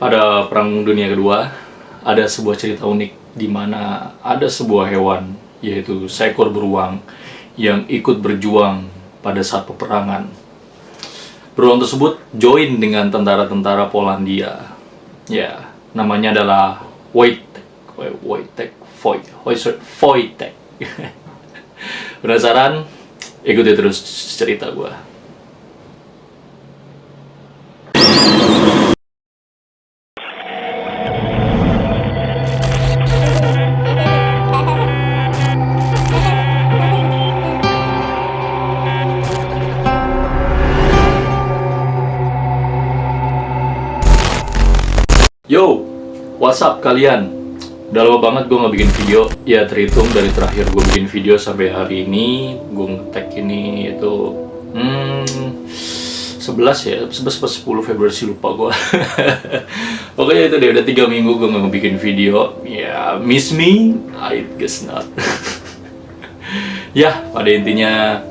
Pada Perang Dunia Kedua, ada sebuah cerita unik di mana ada sebuah hewan, yaitu seekor beruang, yang ikut berjuang pada saat peperangan. Beruang tersebut join dengan tentara-tentara Polandia. Ya, namanya adalah Wojtek. Penasaran? Ikuti terus cerita gua. Yo, what's up kalian? Udah lama banget gue nggak bikin video. Ya terhitung dari terakhir gue bikin video sampai hari ini. Gue nge-tag ini itu 11 ya, 11 pas 10 Februari sih, lupa gue. Pokoknya itu deh, udah 3 minggu gue nggak bikin video. Ya, miss me? I guess not. Ya, pada intinya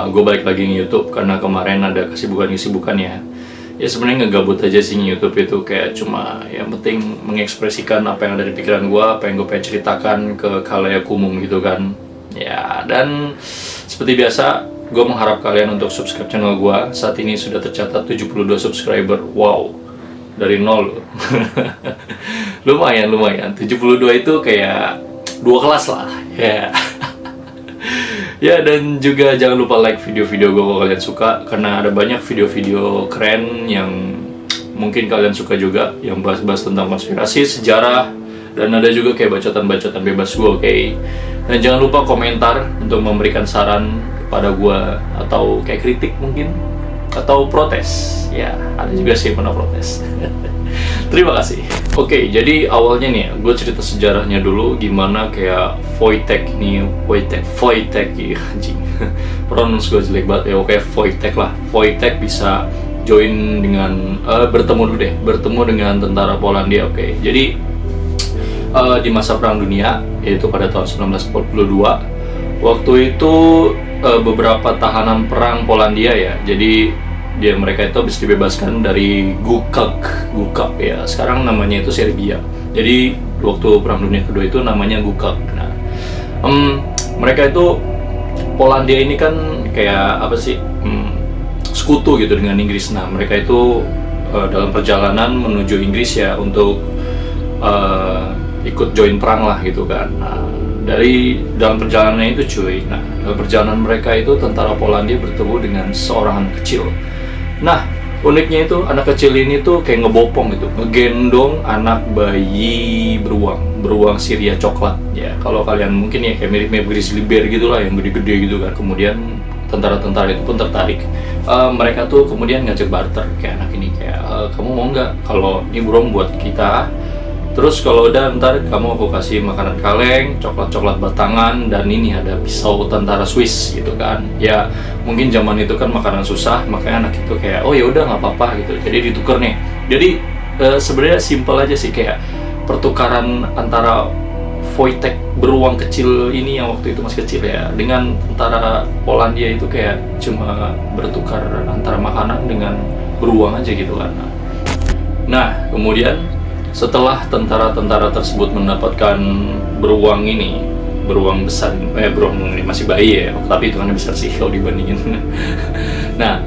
gue balik lagi ke YouTube karena kemarin ada kesibukan ya. Ya sebenarnya ngegabut aja sih YouTube itu, kayak cuma yang penting mengekspresikan apa yang ada di pikiran gue, apa yang gue pengen ceritakan ke khalayak umum gitu kan. Ya, dan seperti biasa gue mengharap kalian untuk subscribe channel gue. Saat ini sudah tercatat 72 subscriber. Wow, dari nol. lumayan 72 itu kayak 2 kelas lah ya. Ya, dan juga jangan lupa like video-video gue kalau kalian suka, karena ada banyak video-video keren yang mungkin kalian suka juga, yang bahas-bahas tentang konspirasi, sejarah, dan ada juga kayak bacotan-bacotan bebas gue, oke? Dan jangan lupa komentar untuk memberikan saran kepada gue, atau kayak kritik mungkin, atau protes. Ya, ada juga sih yang pernah protes. Terima kasih. Oke, jadi awalnya nih, gue cerita sejarahnya dulu, gimana kayak Wojtek, ya anjing. Pronounce gue jelek banget ya, oke, Wojtek lah. Wojtek bisa join dengan, bertemu dengan tentara Polandia, oke. Jadi, di masa Perang Dunia, yaitu pada tahun 1942, waktu itu beberapa tahanan perang Polandia ya, jadi mereka itu habis dibebaskan dari Gulag ya, sekarang namanya itu Serbia. Jadi waktu Perang Dunia Kedua itu namanya Gulag. Nah, mereka itu, Polandia ini kan kayak apa sih, sekutu gitu dengan Inggris. Nah, mereka itu dalam perjalanan menuju Inggris ya, untuk ikut join perang lah gitu kan. Nah, dalam perjalanan itu dalam perjalanan mereka itu tentara Polandia bertemu dengan seorang anak kecil. Nah, uniknya itu anak kecil ini tuh kayak ngebopong gitu, ngegendong anak bayi beruang Syria coklat ya. Kalau kalian mungkin ya kayak mirip-mirip grizzly bear gitulah, yang gede-gede gitu kan. Kemudian tentara-tentara itu pun tertarik. Mereka tuh kemudian ngajak barter kayak anak ini, kayak kamu mau nggak kalau ini beruang buat kita? Terus kalau udah, ntar kamu aku kasih makanan kaleng, coklat batangan, dan ini ada pisau tentara Swiss gitu kan. Ya mungkin zaman itu kan makanan susah, makanya anak itu kayak oh ya udah nggak apa-apa gitu. Jadi ditukar nih. Jadi sebenarnya simple aja sih, kayak pertukaran antara Wojtek beruang kecil ini yang waktu itu masih kecil ya, dengan tentara Polandia itu kayak cuma bertukar antara makanan dengan beruang aja gitu kan. Nah kemudian setelah tentara-tentara tersebut mendapatkan beruang besar, beruang ini masih bayi ya, tapi itu kan besar sih kalau dibandingin. Nah,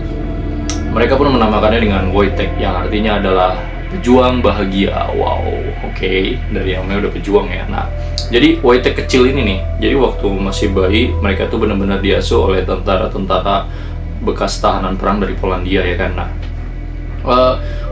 mereka pun menamakannya dengan Wojtek, yang artinya adalah pejuang bahagia. Wow, oke. Dari yang namanya udah pejuang ya. Nah, jadi Wojtek kecil ini nih, jadi waktu masih bayi, mereka tuh benar-benar diasuh oleh tentara-tentara bekas tahanan perang dari Polandia ya kan. Nah,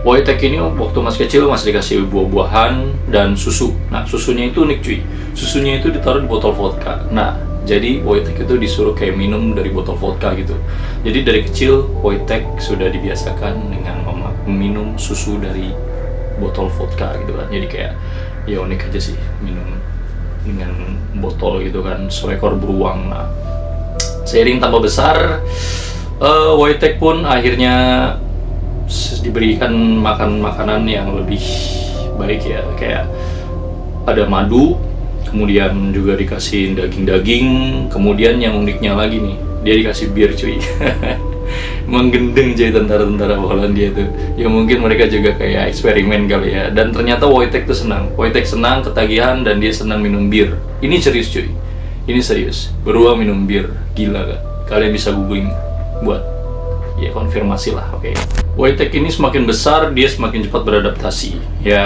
Wojtek ini waktu masih kecil masih dikasih buah-buahan dan susu. Nah, susunya itu unik cuy. Susunya itu ditaruh di botol vodka. Nah, jadi Wojtek itu disuruh kayak minum dari botol vodka gitu. Jadi dari kecil Wojtek sudah dibiasakan dengan meminum susu dari botol vodka gitu kan. Jadi kayak ya unik aja sih, minum dengan botol gitu kan, seekor beruang. Nah, seiring tambah besar, Wojtek pun akhirnya diberikan makanan yang lebih baik ya, kayak ada madu, kemudian juga dikasih daging-daging, kemudian yang uniknya lagi nih, dia dikasih bir cuy. menggendeng jadi tentara-tentara Polandia itu. Ya mungkin mereka juga kayak eksperimen kali ya. Dan ternyata Wojtek tuh senang. Wojtek senang, ketagihan, dan dia senang minum bir. Ini serius cuy. Ini serius. Beruang minum bir. Gila gak? Kalian bisa googling buat ya konfirmasi lah, oke. Wojtek ini semakin besar, dia semakin cepat beradaptasi. Ya,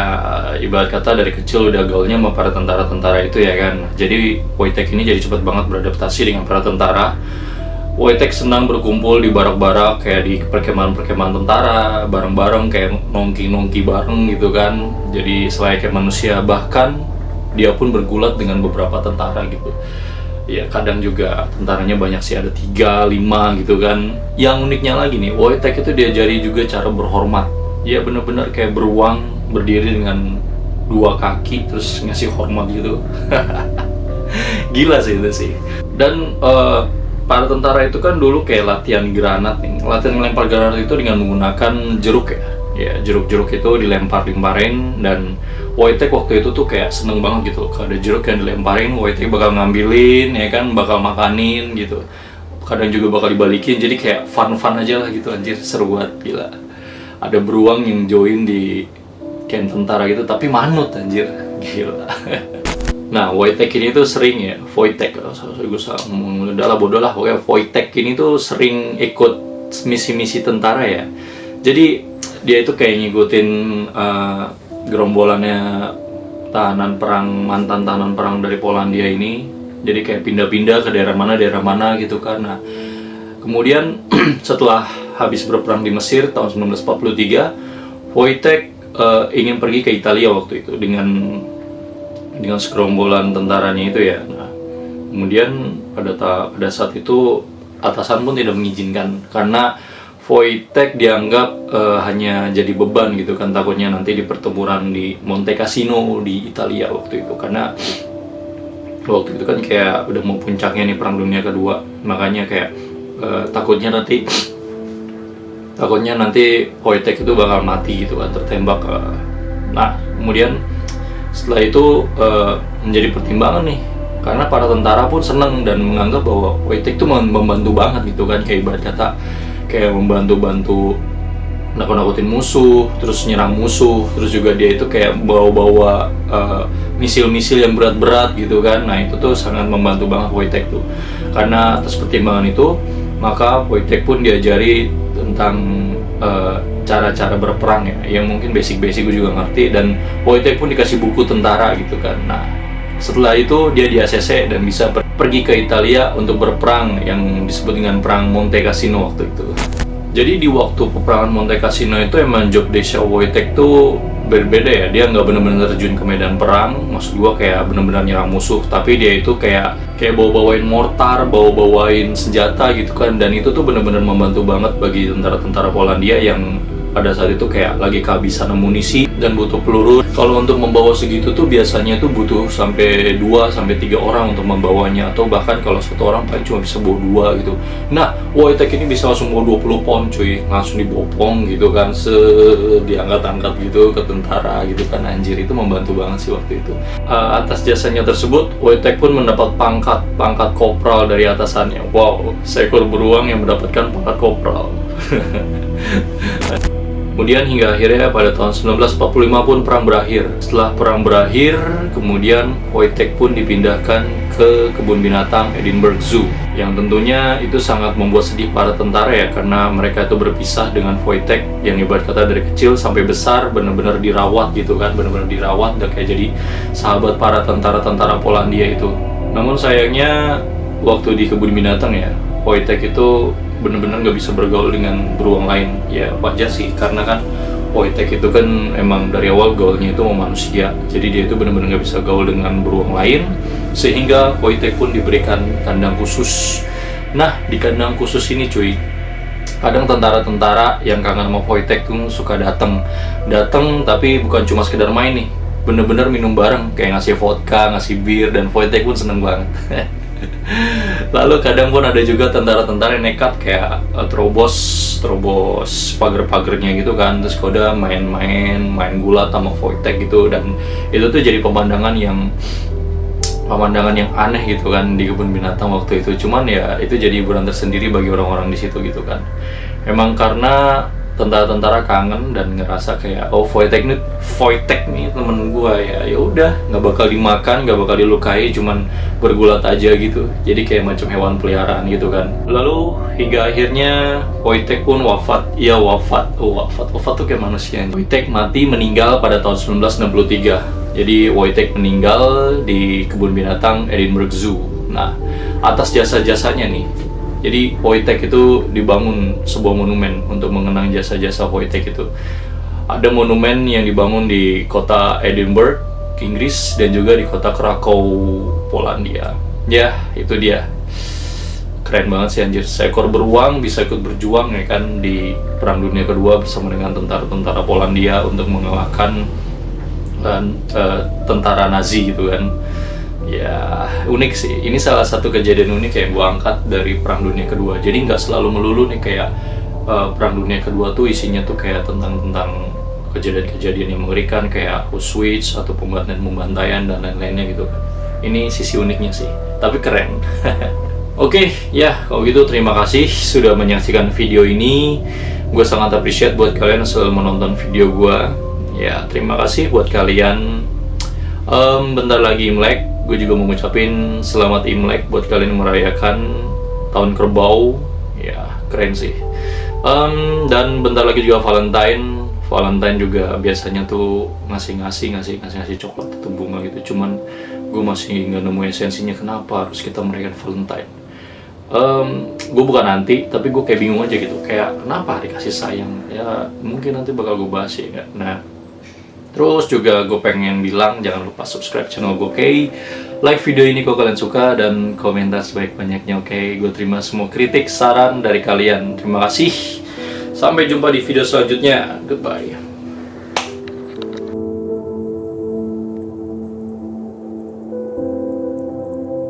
ibarat kata dari kecil udah gaulnya sama para tentara-tentara itu ya kan. Jadi Wojtek ini jadi cepat banget beradaptasi dengan para tentara. Wojtek senang berkumpul di barak-barak, kayak di perkemahan-perkemahan tentara, bareng-bareng kayak nongki-nongki bareng gitu kan. Jadi selayaknya manusia, bahkan dia pun bergulat dengan beberapa tentara gitu. Ya kadang juga tentaranya banyak sih, ada 3, 5 gitu kan. Yang uniknya lagi nih, Wojtek itu diajari juga cara berhormat. Ya bener-bener kayak beruang berdiri dengan 2 kaki terus ngasih hormat gitu. Gila sih itu sih. Dan para tentara itu kan dulu kayak latihan granat nih. Latihan melempar granat itu dengan menggunakan jeruk ya. Ya jeruk-jeruk itu dilempar-lemparin, dan Wojtek waktu itu tuh kayak seneng banget gitu. Kalau ada jeruk yang dilemparin, Wojtek bakal ngambilin, ya kan, bakal makanin gitu. Kadang juga bakal dibalikin, jadi kayak fun-fun aja lah gitu, anjir, seru banget, gila. Ada beruang yang join di camp tentara gitu, tapi manut anjir, gila. Nah, Wojtek ini tuh sering ya, Wojtek, gue salah ngomong, udah lah bodoh lah, pokoknya Wojtek ini tuh sering ikut misi-misi tentara ya. Jadi dia itu kayak ngikutin gerombolannya mantan tahanan perang dari Polandia ini. Jadi kayak pindah-pindah ke daerah mana gitu kan. Nah, kemudian setelah habis berperang di Mesir tahun 1943, Wojtek ingin pergi ke Italia waktu itu dengan segerombolan tentaranya itu ya. Nah, kemudian pada saat itu atasan pun tidak mengizinkan karena Wojtek dianggap hanya jadi beban gitu kan, takutnya nanti di pertempuran di Monte Cassino di Italia waktu itu, karena waktu itu kan kayak udah mau puncaknya nih Perang Dunia Kedua, makanya kayak takutnya nanti Wojtek itu bakal mati gitu kan, tertembak. Nah kemudian setelah itu menjadi pertimbangan nih, karena para tentara pun seneng dan menganggap bahwa Wojtek itu membantu banget gitu kan, kayak ibarat kata kayak membantu nakut-nakutin musuh, terus nyerang musuh, terus juga dia itu kayak bawa-bawa misil-misil yang berat-berat gitu kan. Nah itu tuh sangat membantu banget Wojtek tuh. Karena atas pertimbangan itu, maka Wojtek pun diajari tentang cara-cara berperang ya, yang mungkin basic-basic gue juga ngerti, dan Wojtek pun dikasih buku tentara gitu kan. Nah setelah itu dia di ACC dan bisa pergi ke Italia untuk berperang yang disebut dengan Perang Monte Cassino waktu itu. Jadi di waktu peperangan Monte Cassino itu emang job Desha Wojtek tuh berbeda ya. Dia nggak benar-benar terjun ke medan perang, maksud gua kayak benar-benar nyerang musuh, tapi dia itu kayak bawa-bawain mortar, bawa-bawain senjata gitu kan. Dan itu tuh benar-benar membantu banget bagi tentara-tentara Polandia yang pada saat itu kayak lagi kehabisan amunisi dan butuh peluru. Kalau untuk membawa segitu tuh biasanya tuh butuh sampai 2-3 orang untuk membawanya, atau bahkan kalau satu orang paling cuma bisa bawa 2 gitu. Nah, Wojtek ini bisa langsung bawa 20 pound cuy, langsung dibopong gitu kan, diangkat-angkat gitu ke tentara gitu kan, anjir, itu membantu banget sih waktu itu. Atas jasanya tersebut, Wojtek pun mendapat pangkat kopral dari atasannya. Wow, seekor beruang yang mendapatkan pangkat kopral. Kemudian hingga akhirnya pada tahun 1945 pun perang berakhir. Setelah perang berakhir, kemudian Wojtek pun dipindahkan ke kebun binatang Edinburgh Zoo, yang tentunya itu sangat membuat sedih para tentara ya, karena mereka itu berpisah dengan Wojtek yang ibarat kata dari kecil sampai besar benar-benar dirawat gitu kan, benar-benar dirawat dan kayak jadi sahabat para tentara-tentara Polandia itu. Namun sayangnya waktu di kebun binatang ya, Wojtek itu bener-bener nggak bisa bergaul dengan beruang lain. Ya wajar sih, karena kan Wojtek itu kan emang dari awal gaulnya itu sama manusia, jadi dia itu bener-bener nggak bisa gaul dengan beruang lain, sehingga Wojtek pun diberikan kandang khusus. Nah di kandang khusus ini cuy, kadang tentara-tentara yang kangen sama Wojtek tuh suka datang, tapi bukan cuma sekedar main nih, bener-bener minum bareng, kayak ngasih vodka, ngasih bir, dan Wojtek pun seneng banget. Lalu kadang pun ada juga tentara-tentara yang nekat kayak terobos pagar-pagarnya gitu kan, terus udah main gulat sama Wojtek gitu. Dan itu tuh jadi pemandangan yang aneh gitu kan di kebun binatang waktu itu. Cuman ya itu jadi hiburan tersendiri bagi orang-orang di situ gitu kan. Memang karena tentara-tentara kangen dan ngerasa kayak Wojtek nih temen gua ya udah nggak bakal dimakan, nggak bakal dilukai, cuman bergulat aja gitu. Jadi kayak macam hewan peliharaan gitu kan. Lalu hingga akhirnya Wojtek pun wafat. Ya wafat tuh kayak manusia. Wojtek meninggal pada tahun 1963. Jadi Wojtek meninggal di kebun binatang Edinburgh Zoo. Nah, atas jasa-jasanya nih, jadi Wojtek itu dibangun sebuah monumen untuk mengenang jasa-jasa Wojtek itu. Ada monumen yang dibangun di kota Edinburgh, Inggris, dan juga di kota Krakow, Polandia. Ya, itu dia. Keren banget sih anjir. Seekor beruang bisa ikut berjuang ya kan di Perang Dunia Kedua bersama dengan tentara-tentara Polandia untuk mengalahkan tentara Nazi gitu kan. Ya unik sih, ini salah satu kejadian unik yang gue angkat dari Perang Dunia Kedua. Jadi nggak selalu melulu nih kayak Perang Dunia Kedua tuh isinya tuh kayak tentang kejadian-kejadian yang mengerikan kayak Auschwitz atau pembantaian dan lain-lainnya gitu. Ini sisi uniknya sih, tapi keren. Oke, ya kalau gitu terima kasih sudah menyaksikan video ini. Gue sangat appreciate buat kalian yang selalu menonton video gue. Ya terima kasih buat kalian. Bentar lagi Imlek. Gue juga mau ngucapin selamat Imlek buat kalian yang merayakan tahun kerbau. Ya keren sih. Dan bentar lagi juga Valentine juga biasanya tuh ngasih coklat atau bunga gitu. Cuman gue masih nggak nemu esensinya kenapa harus kita merayakan Valentine. Gue bukan anti, tapi gue kayak bingung aja gitu. Kayak kenapa dikasih sayang? Ya mungkin nanti bakal gue bahas ya. Nah, terus juga gue pengen bilang jangan lupa subscribe channel gue, oke? Like video ini kalau kalian suka dan komentar sebaik-banyaknya, oke? Gue terima semua kritik, saran dari kalian. Terima kasih. Sampai jumpa di video selanjutnya. Goodbye.